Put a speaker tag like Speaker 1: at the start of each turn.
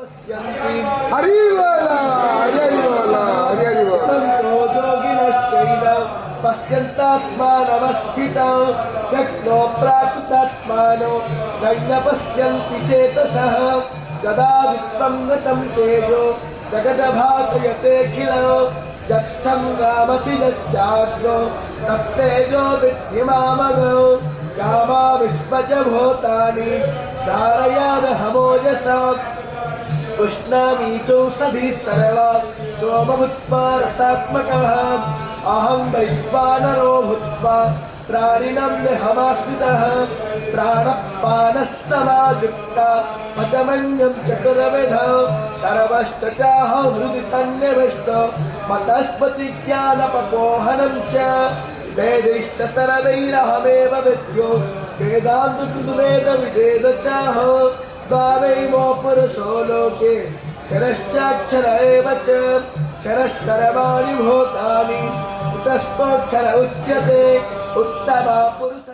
Speaker 1: हरि बोला हरि बोला हरि बोला
Speaker 2: पश्यन्तात्मानवस्थितौ जग्नो प्राकृतात्मानो नैन पश्यन्ति चेतसः कदादित्वं गतं तेजो जगदभासयतेऽखिलो यच्छं रामसि यच्चाग्नो तत्तेजो विद्धि मामगौ कामाविश्वज भूतानि धारयादहमोजसा उष्णामीचौषधिः सर्वा सोमभूत्वा रसात्मकः अहं वैश्वानरो भूत्वा प्राणिनं देहमाश्रितः प्राणपानः समायुक्ता पचमन्यं चतुर्विधौ सर्वश्च चाहं हृदि सन्निविष्टो मतस्पतिज्ञानपपोहनं च वेदैश्च सर्वैरहमेव विद्यो वेदान्तकृतवेदविदेद चाहो द्वावैमो पुरुषो लोके क्षरश्चाक्षर एव च क्षरः सर्वाणि भूतानि तस्माक्षर उच्यते उत्तमा पुरुष।